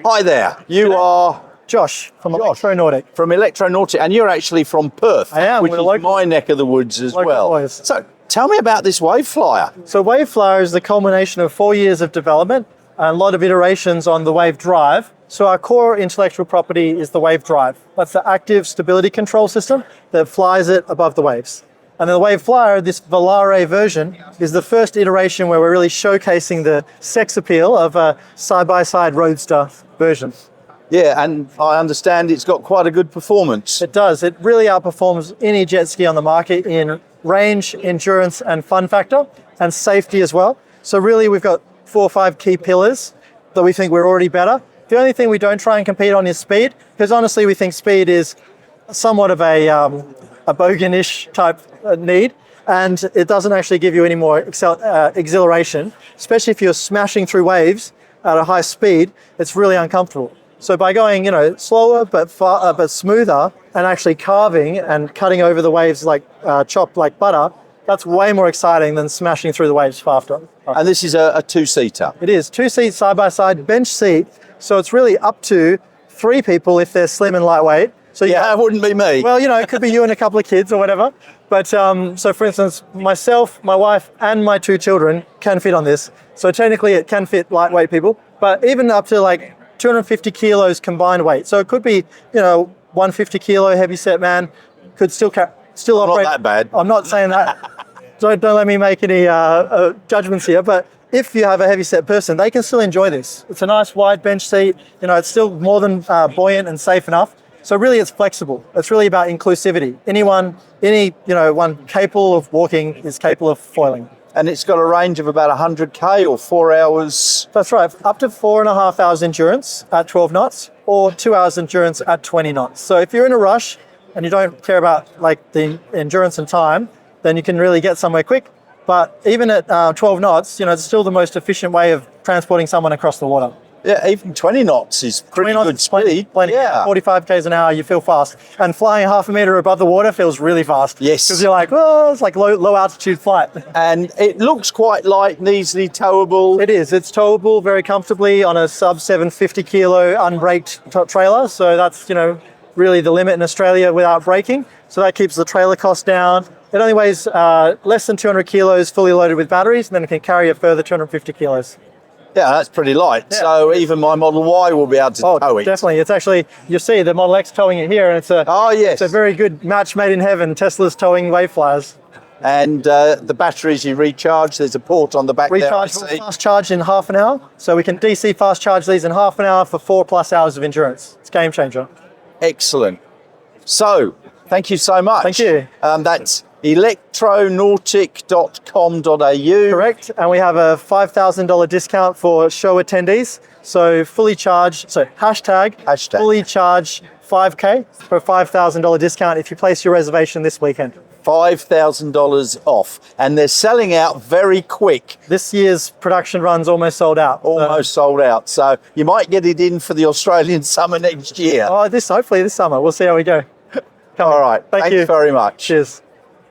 Hi there. You are Josh from ElectroNautic. from ElectroNautic, and you're actually from Perth. I am. Which We're is local. my neck of the woods as well. Boys. So tell me about this WaveFlyer. So WaveFlyer is the culmination of 4 years of development and a lot of iterations on the Wave Drive. So our core intellectual property is the Wave Drive. That's the active stability control system that flies it above the waves. And the WaveFlyer, this Volare version, is the first iteration where we're really showcasing the sex appeal of a side-by-side roadster version. Yeah, and I understand it's got quite a good performance. It does. It really outperforms any jet ski on the market in range, endurance, and fun factor, and safety as well. So really, we've got 4 or 5 key pillars that we think we're already better. The only thing we don't try and compete on is speed, because honestly, we think speed is somewhat of a bogan-ish type need, and it doesn't actually give you any more exhilaration, especially if you're smashing through waves at a high speed. It's really uncomfortable. So by going, slower but smoother, and actually carving and cutting over the waves like chopped like butter, that's way more exciting than smashing through the waves faster. And this is a 2-seater. It is 2 seats side by side, bench seat. So it's really up to 3 people if they're slim and lightweight. So Yeah, it wouldn't be me. Well, it could be you and a couple of kids or whatever. But so for instance, myself, my wife, and my 2 children can fit on this. So technically it can fit lightweight people, but even up to like 250 kilos combined weight. So it could be, 150 kilo heavy set man could still operate. Not that bad. I'm not saying that. Don't let me make any judgments here, but if you have a heavy set person, they can still enjoy this. It's a nice wide bench seat. It's still more than buoyant and safe enough. So really it's flexible. It's really about inclusivity. Anyone capable of walking is capable of foiling. And it's got a range of about 100k or 4 hours. That's right, up to 4.5 hours endurance at 12 knots or 2 hours endurance at 20 knots. So if you're in a rush and you don't care about the endurance and time, then you can really get somewhere quick. But even at 12 knots, it's still the most efficient way of transporting someone across the water. Yeah, even 20 knots is pretty good speed. Plenty. Yeah. 45 k's an hour, you feel fast. And flying half a meter above the water feels really fast. Yes. Because you're like, it's like low altitude flight. And it looks quite light and easily towable. It is. It's towable very comfortably on a sub 750 kilo unbraked trailer. So that's, really the limit in Australia without braking. So that keeps the trailer cost down. It only weighs less than 200 kilos fully loaded with batteries, and then it can carry a further 250 kilos. Yeah, that's pretty light. Yeah. So even my Model Y will be able to tow it. Definitely. It's actually, you see the Model X towing it here, and it's yes. It's a very good match made in heaven. Tesla's towing WaveFlyers. And the batteries you recharge, there's a port on the back Recharge, there. fast charge in half an hour. So we can DC fast charge these in half an hour for 4+ hours of endurance. It's a game changer. Excellent. So, thank you so much. Thank you. That's electronautic.com.au. Correct. And we have a $5,000 discount for show attendees. So hashtag fully charge 5K for a $5,000 discount if you place your reservation this weekend. $5,000 off. And they're selling out very quick. This year's production run's almost sold out. Almost sold out. So you might get it in for the Australian summer next year. Hopefully this summer. We'll see how we go. All right. Thank you Thanks very much. Cheers.